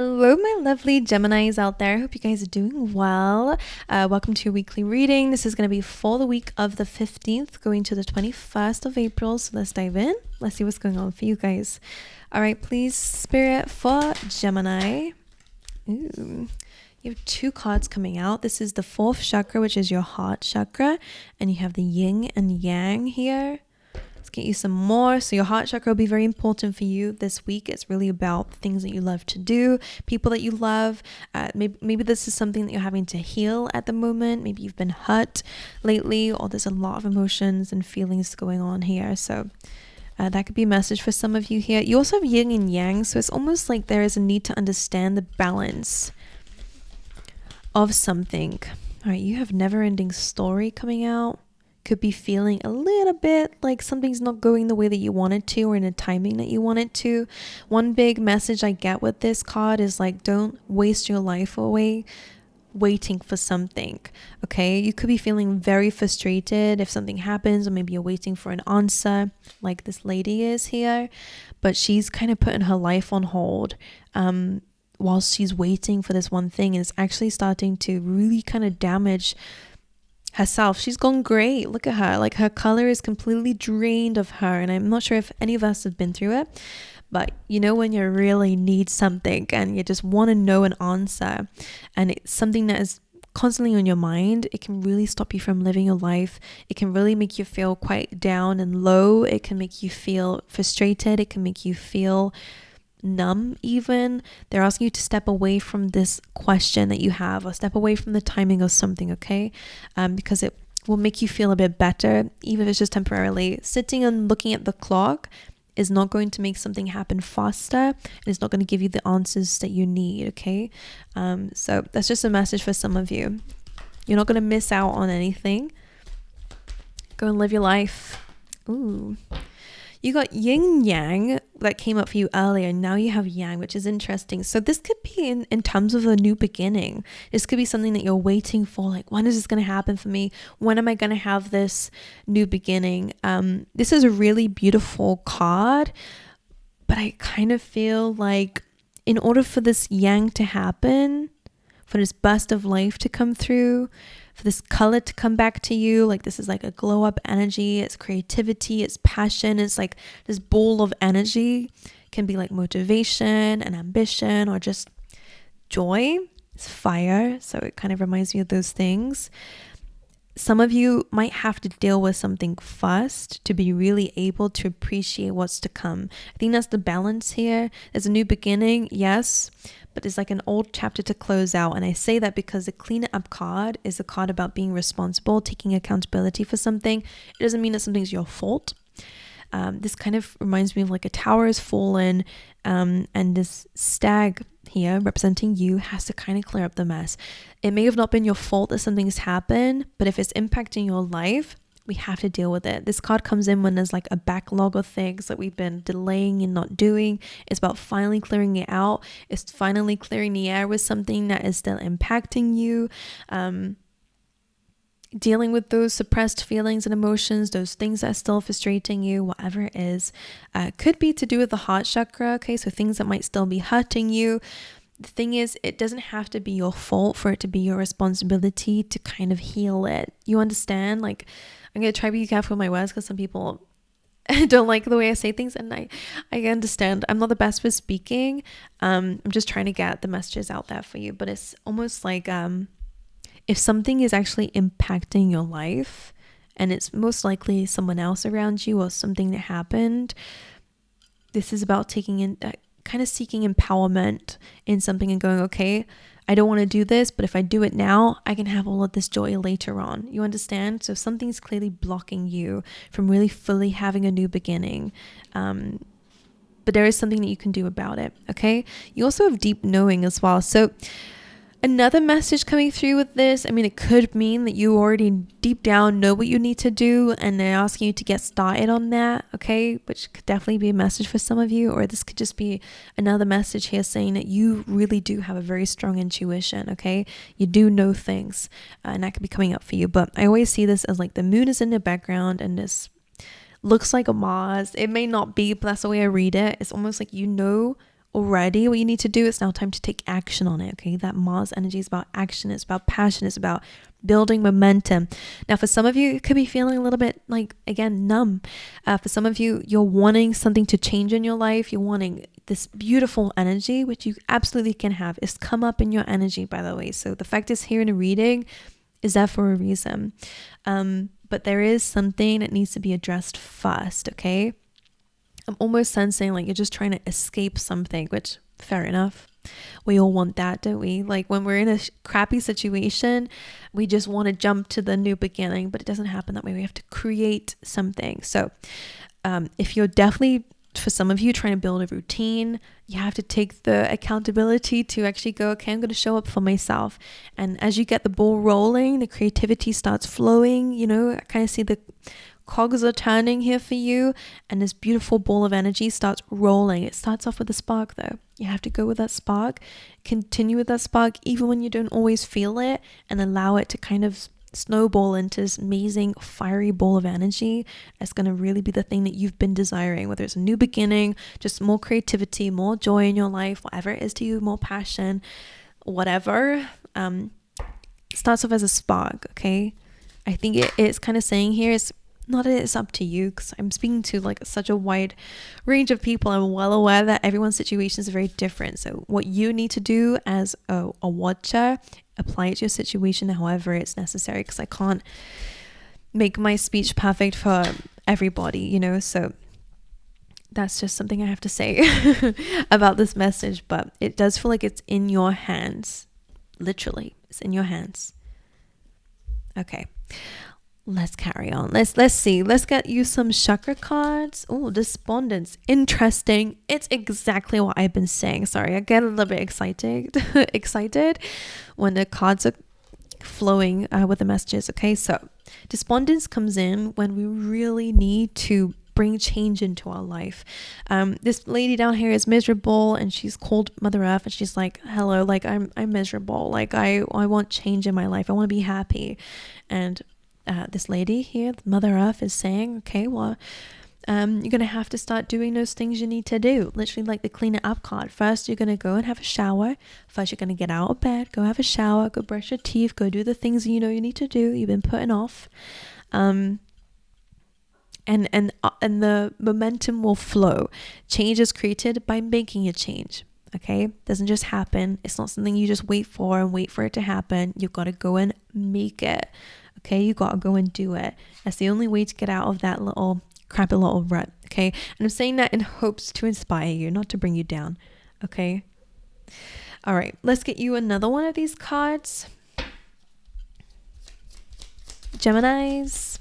Hello, my lovely Geminis out there. Hope you guys are doing well. Welcome to your weekly reading. This is going to be for the week of the 15th, going to the 21st of April. So let's dive in. Let's see what's going on for you guys. All right, please, Spirit, for Gemini. Ooh, you have two cards coming out. This is the fourth chakra, which is your heart chakra, and you have the yin and yang here. Let's get you some more. So your heart chakra will be very important for you this week. It's really about things that you love to do, people that you love. Maybe this is something that you're having to heal at the moment. Maybe you've been hurt lately, or there's a lot of emotions and feelings going on here. So that could be a message for some of you here. You also have yin and yang. So it's almost like there is a need to understand the balance of something. All right, you have never-ending story coming out. Could be feeling a little bit like something's not going the way that you want it to, or in a timing that you want it to. One big message I get with this card is like, don't waste your life away waiting for something. Okay, you could be feeling very frustrated if something happens, or maybe you're waiting for an answer like this lady is here, but she's kind of putting her life on hold while she's waiting for this one thing, and it's actually starting to really kind of damage herself. She's gone gray. Look at her. Like, her color is completely drained of her. And I'm not sure if any of us have been through it, but you know, when you really need something and you just want to know an answer, and it's something that is constantly on your mind, it can really stop you from living your life. It can really make you feel quite down and low. It can make you feel frustrated. It can make you feel numb. Even they're asking you to step away from this question that you have, or step away from the timing of something, okay? Because it will make you feel a bit better, even if it's just temporarily. Sitting and looking at the clock is not going to make something happen faster, and it's not going to give you the answers that you need, okay? So that's just a message for some of you. You're not going to miss out on anything. Go and live your life. Ooh. You got yin yang that came up for you earlier. Now you have yang, which is interesting. So this could be in terms of a new beginning. This could be something that you're waiting for. Like, when is this going to happen for me? When am I going to have this new beginning? This is a really beautiful card, but I kind of feel like in order for this yang to happen, for this burst of life to come through, for this color to come back to you, like this is like a glow up energy, it's creativity, it's passion, it's like this ball of energy. It can be like motivation and ambition, or just joy. It's fire, so it kind of reminds me of those things. Some of you might have to deal with something first to be really able to appreciate what's to come. I think that's the balance here. There's a new beginning, yes, but it's like an old chapter to close out. And I say that because the clean it up card is a card about being responsible, taking accountability for something. It doesn't mean that something's your fault. This kind of reminds me of like a tower has fallen, and this stag here representing you has to kind of clear up the mess. It may have not been your fault that something's happened, but if it's impacting your life, we have to deal with it. This card comes in when there's like a backlog of things that we've been delaying and not doing. It's about finally clearing it out. It's finally clearing the air with something that is still impacting you. Dealing with those suppressed feelings and emotions, those things that are still frustrating you, whatever it is. Could be to do with the heart chakra, okay? So things that might still be hurting you. The thing is, it doesn't have to be your fault for it to be your responsibility to kind of heal it. You understand? Like, I'm going to try to be careful with my words, because some people don't like the way I say things, and I understand. I'm not the best for speaking. I'm just trying to get the messages out there for you, but it's almost like if something is actually impacting your life, and it's most likely someone else around you or something that happened, this is about taking in kind of seeking empowerment in something and going, okay, I don't want to do this, but if I do it now, I can have all of this joy later on. You understand? So something's clearly blocking you from really fully having a new beginning. But there is something that you can do about it, okay? You also have deep knowing as well. So another message coming through with this, I mean, it could mean that you already deep down know what you need to do, and they're asking you to get started on that, okay? Which could definitely be a message for some of you, or this could just be another message here saying that you really do have a very strong intuition, okay? You do know things, and that could be coming up for you. But I always see this as like the moon is in the background, and this looks like a Mars. It may not be, but that's the way I read it. It's almost like you know already. What you need to do, is now time to take action on it. Okay, that Mars energy is about action, it's about passion, it's about building momentum. Now for some of you, it could be feeling a little bit like, again, numb. For some of you, you're wanting something to change in your life. You're wanting this beautiful energy, which you absolutely can have. It's come up in your energy, by the way. So the fact it's here in a reading is that for a reason. But there is something that needs to be addressed first. Okay, I'm almost sensing like you're just trying to escape something, which fair enough. We all want that, don't we? Like when we're in a crappy situation, we just want to jump to the new beginning, but it doesn't happen that way. We have to create something. So if you're definitely, for some of you, trying to build a routine, you have to take the accountability to actually go, okay, I'm going to show up for myself. And as you get the ball rolling, the creativity starts flowing. You know, I kind of see the cogs are turning here for you, and this beautiful ball of energy starts rolling. It starts off with a spark though. You have to go with that spark, continue with that spark even when you don't always feel it, and allow it to kind of snowball into this amazing fiery ball of energy that's going to really be the thing that you've been desiring, whether it's a new beginning, just more creativity, more joy in your life, whatever it is to you, more passion, whatever. Starts off as a spark. Okay, I think it's kind of saying here is not that it's up to you, because I'm speaking to like such a wide range of people. I'm well aware that everyone's situation is very different. So what you need to do as a watcher, apply it to your situation however it's necessary, because I can't make my speech perfect for everybody, you know. So that's just something I have to say about this message. But it does feel like it's in your hands. Literally, it's in your hands. Okay, let's carry on. Let's see. Let's get you some chakra cards. Oh, despondence. Interesting. It's exactly what I've been saying. Sorry, I get a little bit excited when the cards are flowing with the messages. Okay, so despondence comes in when we really need to bring change into our life. This lady down here is miserable, and she's called Mother Earth, and she's like, hello, like I'm miserable. Like I want change in my life. I want to be happy. And this lady here, Mother Earth, is saying, okay, well, you're going to have to start doing those things you need to do. Literally like the clean it up card. First, you're going to go and have a shower. First, you're going to get out of bed, go have a shower, go brush your teeth, go do the things you know you need to do, you've been putting off. And the momentum will flow. Change is created by making a change. Okay, it doesn't just happen. It's not something you just wait for and wait for it to happen. You've got to go and make it. Okay, you got to go and do it. That's the only way to get out of that little crappy little rut. Okay, and I'm saying that in hopes to inspire you, not to bring you down. Okay, all right, let's get you another one of these cards. Geminis.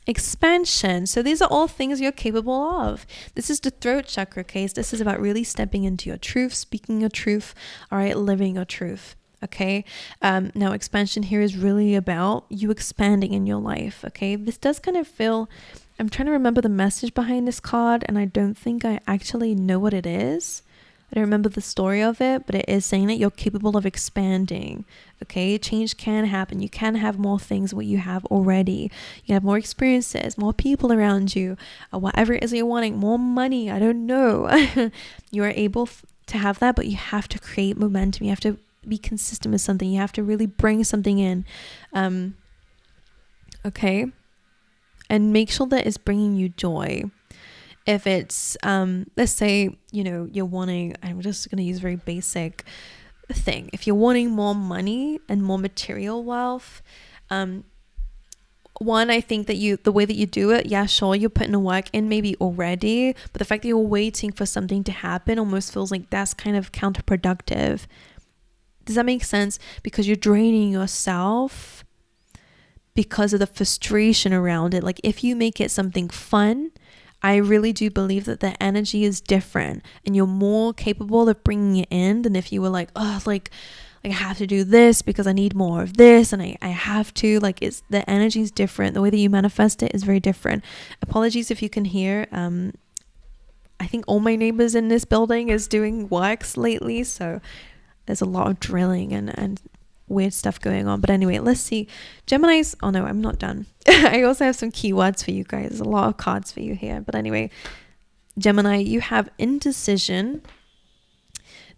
Expansion. So these are all things you're capable of. This is the throat chakra case. This is about really stepping into your truth, speaking your truth, all right, living your truth. Okay, now expansion here is really about you expanding in your life. Okay, this does kind of feel, I'm trying to remember the message behind this card, and I don't think I actually know what it is. I don't remember the story of it, but it is saying that you're capable of expanding. Okay, change can happen. You can have more things what you have already. You can have more experiences, more people around you, whatever it is that you're wanting, more money. I don't know. You are able to have that, but you have to create momentum. You have to be consistent with something. You have to really bring something in. Okay, and make sure that it's bringing you joy. If it's let's say, you know, you're wanting, I'm just going to use a very basic thing. If you're wanting more money and more material wealth, one, I think that the way that you do it, yeah, sure, you're putting the work in maybe already, but the fact that you're waiting for something to happen almost feels like that's kind of counterproductive. Does that make sense? Because you're draining yourself because of the frustration around it. Like if you make it something fun, I really do believe that the energy is different, and you're more capable of bringing it in than if you were like, oh, like I have to do this because I need more of this, and I have to, like, it's, the energy is different. The way that you manifest it is very different. Apologies if you can hear. I think all my neighbors in this building is doing works lately, so there's a lot of drilling and weird stuff going on. But anyway, let's see. Geminis. Oh no, I'm not done. I also have some keywords for you guys. There's a lot of cards for you here. But anyway, Gemini, you have indecision.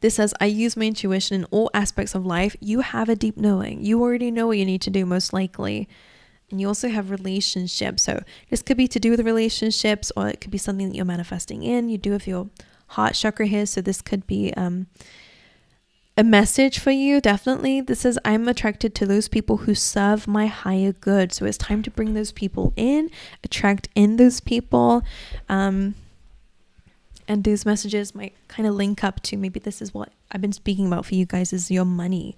This says, I use my intuition in all aspects of life. You have a deep knowing. You already know what you need to do, most likely. And you also have relationships. So this could be to do with relationships, or it could be something that you're manifesting in. You do have your heart chakra here. So this could be a message for you. Definitely. This says, I'm attracted to those people who serve my higher good. So it's time to bring those people in, attract in those people. And these messages might kind of link up to, maybe this is what I've been speaking about for you guys, is your money.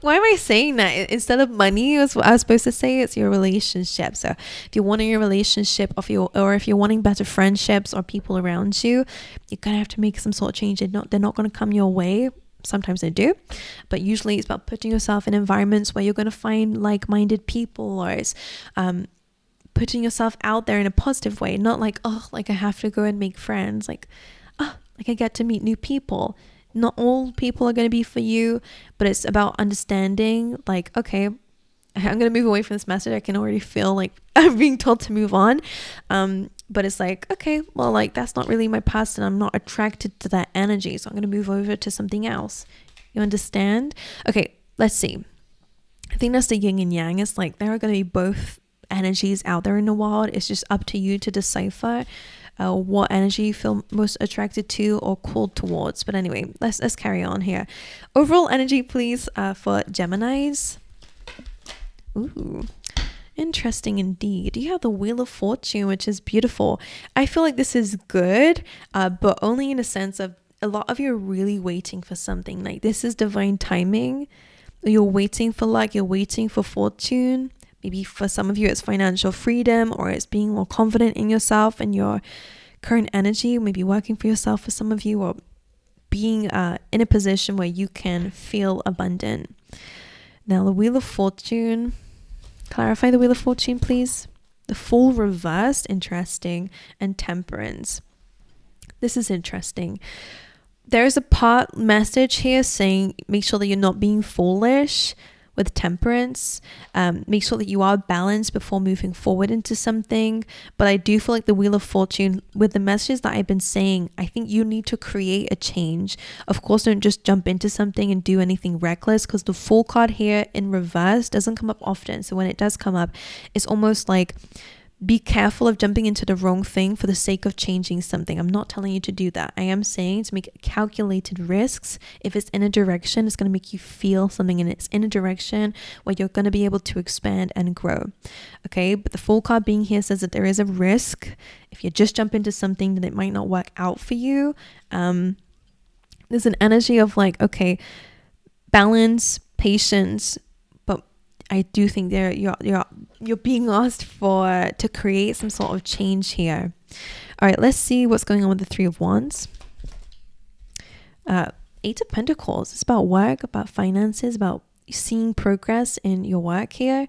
Why am I saying that? Instead of money, is what I was supposed to say. It's your relationship. So if you're wanting a relationship, or if you're wanting better friendships or people around you, you're going to have to make some sort of change. They're not going to come your way. Sometimes they do, but usually it's about putting yourself in environments where you're going to find like-minded people, or it's putting yourself out there in a positive way, not like, oh, like I have to go and make friends, like, oh, like I get to meet new people. Not all people are going to be for you, but it's about understanding, like, okay, I'm going to move away from this message. I can already feel like I'm being told to move on. But it's like, okay, well, like that's not really my past and I'm not attracted to that energy. So I'm going to move over to something else. You understand? Okay, let's see. I think that's the yin and yang. It's like there are going to be both energies out there in the world. It's just up to you to decipher what energy you feel most attracted to or called towards. But anyway, let's carry on here. Overall energy, please, for Geminis. Ooh, interesting indeed. You have the Wheel of Fortune, which is beautiful. I feel like this is good, but only in a sense of a lot of you are really waiting for something. Like this is divine timing. You're waiting for luck. You're waiting for fortune. Maybe for some of you, it's financial freedom, or it's being more confident in yourself and your current energy. Maybe working for yourself for some of you, or being in a position where you can feel abundant. Now, the Wheel of Fortune. Clarify the Wheel of Fortune, please. The Fool reversed, interesting, and Temperance. This is interesting. There is a part message here saying make sure that you're not being foolish with Temperance. Make sure that you are balanced before moving forward into something. But I do feel like the Wheel of Fortune, with the messages that I've been saying, I think you need to create a change. Of course, don't just jump into something and do anything reckless, because the Fool card here in reverse doesn't come up often. So when it does come up, it's almost like, be careful of jumping into the wrong thing for the sake of changing something. I'm not telling you to do that. I am saying to make calculated risks. If it's in a direction, it's going to make you feel something, and it's in a direction where you're going to be able to expand and grow. Okay, but the Fool card being here says that there is a risk. If you just jump into something, then it might not work out for you. There's an energy of like, okay, balance, patience, but I do think there you're being asked to create some sort of change here. All right, let's see what's going on with the Three of Wands. Eight of Pentacles. It's about work, about finances, about seeing progress in your work here.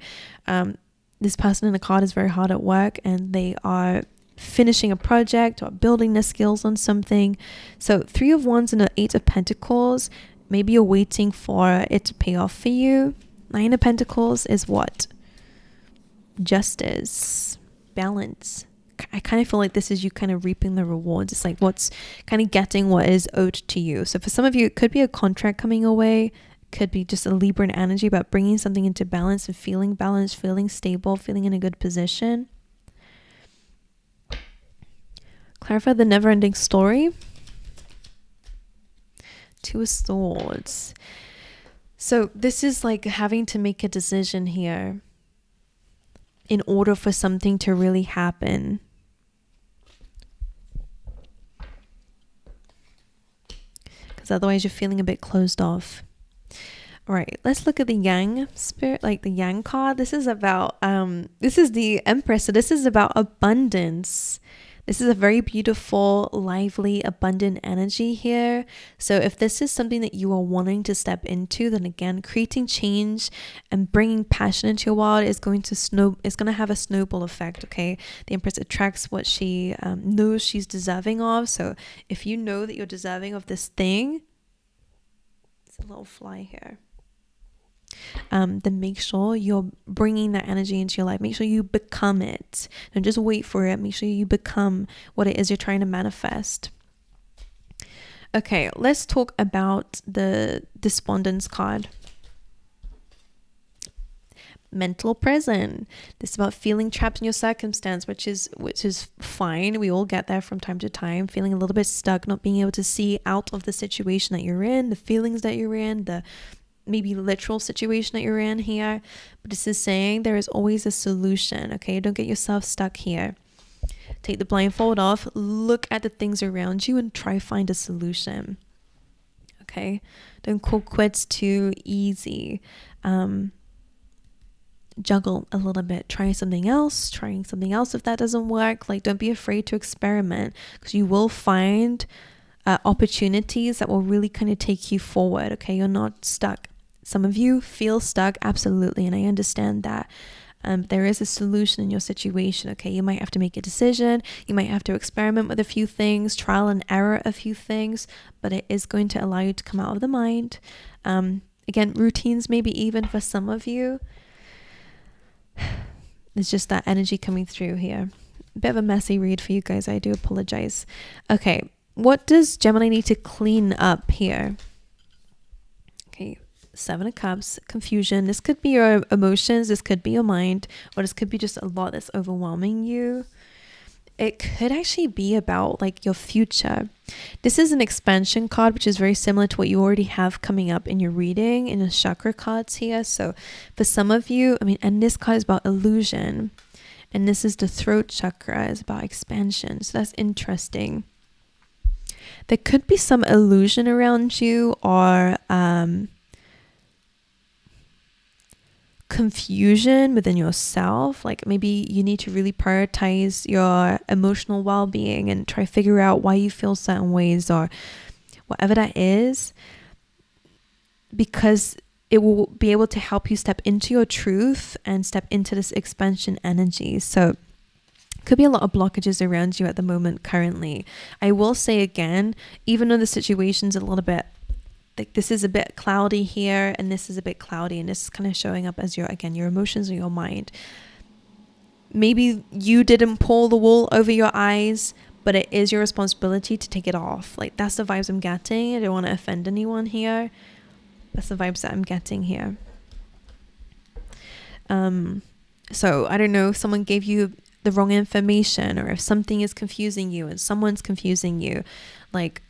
This person in the card is very hard at work, and they are finishing a project or building their skills on something. So Three of Wands and the Eight of Pentacles, maybe you're waiting for it to pay off for you. Nine of Pentacles is what? Justice, balance. I kind of feel like this is you kind of reaping the rewards. It's like what's kind of getting what is owed to you. So for some of you, it could be a contract coming away. Could be just a Libran energy about bringing something into balance and feeling balanced, feeling stable, feeling in a good position. Clarify the never-ending story. Two of Swords. So this is like having to make a decision here in order for something to really happen. Because otherwise you're feeling a bit closed off. All right, let's look at the Yang spirit, like the Yang card. This is about, this is the Empress. So this is about abundance. This is a very beautiful, lively, abundant energy here. So if this is something that you are wanting to step into, then again, creating change and bringing passion into your world is going to have a snowball effect, okay? The Empress attracts what she knows she's deserving of. So if you know that you're deserving of this thing, it's a little fly here. then make sure you're bringing that energy into your life. Make sure you become it. Don't just wait for it. Make sure you become what it is you're trying to manifest. Okay, let's talk about the Despondence card. Mental prison. This is about feeling trapped in your circumstance, which is fine. We all get there from time to time, feeling a little bit stuck, not being able to see out of the situation that you're in, the feelings that you're in, the maybe literal situation that you're in here. But this is saying there is always a solution. Okay, don't get yourself stuck here. Take the blindfold off, look at the things around you and try find a solution. Okay, don't call quits too easy. Juggle a little bit, trying something else if that doesn't work. Like, don't be afraid to experiment, because you will find opportunities that will really kind of take you forward. Okay, you're not stuck. Some of you feel stuck, absolutely, and I understand that. There is a solution in your situation. Okay, you might have to make a decision, you might have to experiment with a few things, trial and error a few things, but it is going to allow you to come out of the mind. Again, routines, maybe even for some of you. It's just that energy coming through here. A bit of a messy read for you guys. I do apologize. Okay, what does Gemini need to clean up here? Okay, 7 of Cups, confusion. This could be your emotions. This could be your mind. Or this could be just a lot that's overwhelming you. It could actually be about like your future. This is an expansion card, which is very similar to what you already have coming up in your reading in the chakra cards here. So for some of you, and this card is about illusion, and this is the throat chakra, is about expansion. So that's interesting. There could be some illusion around you, or confusion within yourself. Like maybe you need to really prioritize your emotional well-being and try to figure out why you feel certain ways, or whatever that is, because it will be able to help you step into your truth and step into this expansion energy. So could be a lot of blockages around you at the moment currently. I will say again, even though the situation's a little bit like, this is a bit cloudy here and this is a bit cloudy, and this is kind of showing up as your emotions or your mind. Maybe you didn't pull the wool over your eyes, but it is your responsibility to take it off. Like, that's the vibes I'm getting. I don't want to offend anyone here. That's the vibes that I'm getting here. So I don't know if someone gave you the wrong information, or if something is confusing you and someone's confusing you, like,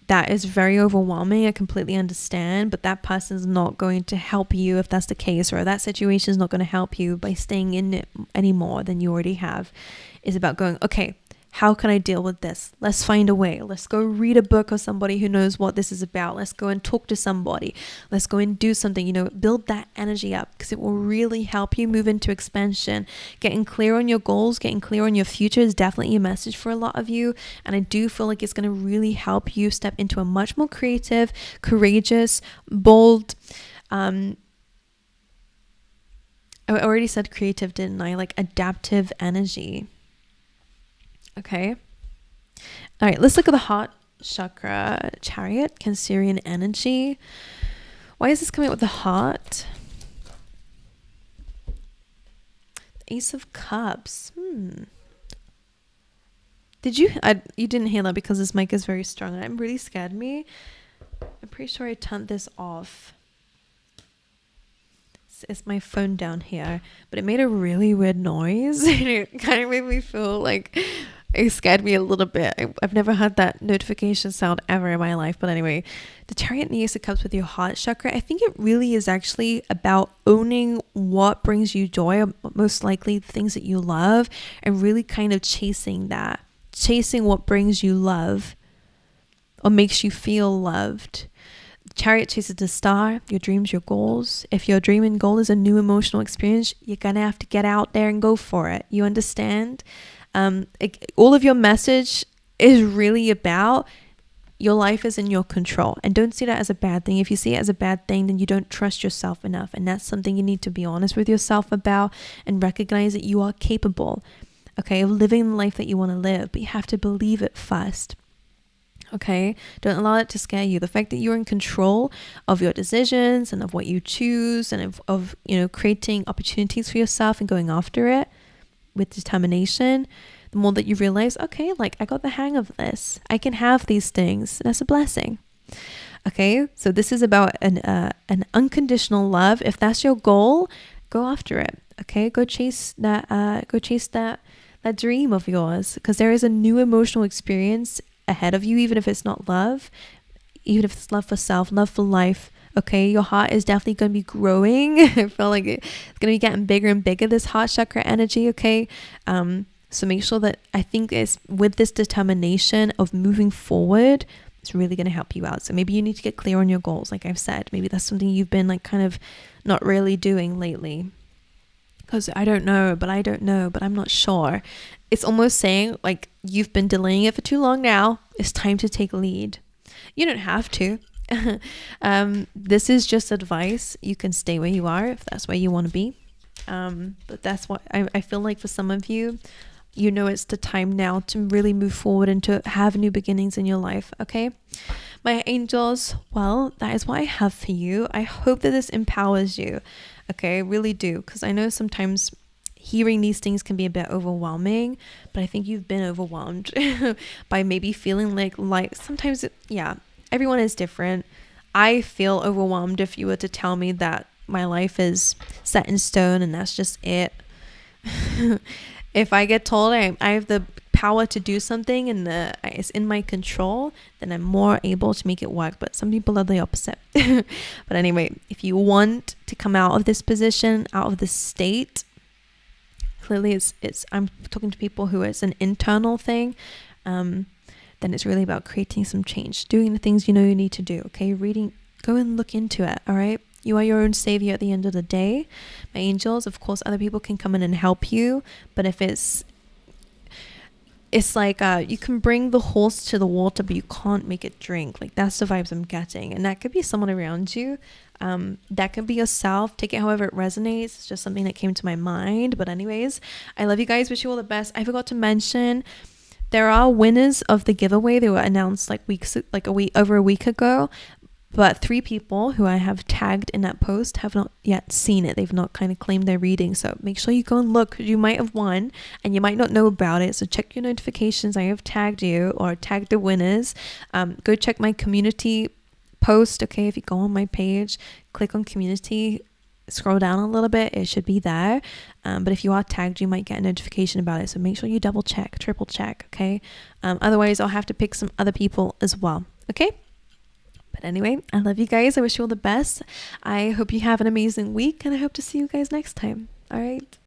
that is very overwhelming. I completely understand, but that person's not going to help you if that's the case, or that situation is not going to help you by staying in it any more than you already have. It's about going, okay, how can I deal with this? Let's find a way. Let's go read a book or somebody who knows what this is about. Let's go and talk to somebody. Let's go and do something, build that energy up, because it will really help you move into expansion. Getting clear on your goals, getting clear on your future is definitely a message for a lot of you. And I do feel like it's going to really help you step into a much more creative, courageous, bold, I already said creative, didn't I? Like adaptive energy. Okay. All right, let's look at the heart chakra, Chariot, Cancerian energy. Why is this coming up with the heart? The Ace of Cups. Did you? You didn't hear that because this mic is very strong. It really scared me. I'm pretty sure I turned this off. It's my phone down here, but it made a really weird noise. It kind of made me feel like it scared me a little bit. I've never had that notification sound ever in my life. But anyway, the Chariot and the Ace of Cups with your heart chakra, I think it really is actually about owning what brings you joy, or most likely things that you love, and really kind of chasing what brings you love or makes you feel loved. Chariot chases the star, your dreams, your goals. If your dream and goal is a new emotional experience, you're gonna have to get out there and go for it. You understand? All of your message is really about your life is in your control, and don't see that as a bad thing. If you see it as a bad thing, then you don't trust yourself enough, and that's something you need to be honest with yourself about and recognize that you are capable, okay, of living the life that you want to live, but you have to believe it first. Okay, don't allow it to scare you. The fact that you're in control of your decisions and of what you choose, and of creating opportunities for yourself and going after it with determination, the more that you realize, okay, like I got the hang of this, I can have these things. That's a blessing. Okay, so this is about an unconditional love. If that's your goal, go after it. Okay, go chase that. That dream of yours, because there is a new emotional experience ahead of you, even if it's not love, even if it's love for self, love for life. Okay, your heart is definitely going to be growing. I feel like it's going to be getting bigger and bigger, this heart chakra energy. Okay, so make sure that, I think it's with this determination of moving forward, it's really going to help you out. So maybe you need to get clear on your goals. Like I've said, maybe that's something you've been like kind of not really doing lately, because I don't know, but I'm not sure. It's almost saying like you've been delaying it for too long now. It's time to take lead. You don't have to. This is just advice. You can stay where you are if that's where you want to be. But that's what I feel like for some of you, it's the time now to really move forward and to have new beginnings in your life. Okay, my angels, well, that is what I have for you. I hope that this empowers you. Okay, I really do, because I know sometimes hearing these things can be a bit overwhelming, but I think you've been overwhelmed by maybe feeling like sometimes everyone is different. I feel overwhelmed if you were to tell me that my life is set in stone and that's just it. If I get told I have the power to do something and it's in my control, then I'm more able to make it work. But some people are the opposite. But anyway, if you want to come out of this position, out of this state, clearly it's I'm talking to people who it's an internal thing, then it's really about creating some change, doing the things you need to do. Okay, reading, go and look into it. All right, you are your own savior at the end of the day, my angels. Of course, other people can come in and help you, but if it's like you can bring the horse to the water, but you can't make it drink. Like that's the vibes I'm getting, and that could be someone around you. That could be yourself. Take it however it resonates. It's just something that came to my mind. But anyways, I love you guys. Wish you all the best. I forgot to mention, there are winners of the giveaway. They were announced over a week ago. But 3 people who I have tagged in that post have not yet seen it. They've not kind of claimed their reading. So make sure you go and look. You might have won and you might not know about it. So check your notifications. I have tagged you or tagged the winners. Go check my community post. Okay, if you go on my page, click on community, scroll down a little bit, it should be there. But if you are tagged, you might get a notification about it. So make sure you double check, triple check. Okay. Otherwise, I'll have to pick some other people as well. Okay. But anyway, I love you guys. I wish you all the best. I hope you have an amazing week, and I hope to see you guys next time. All right.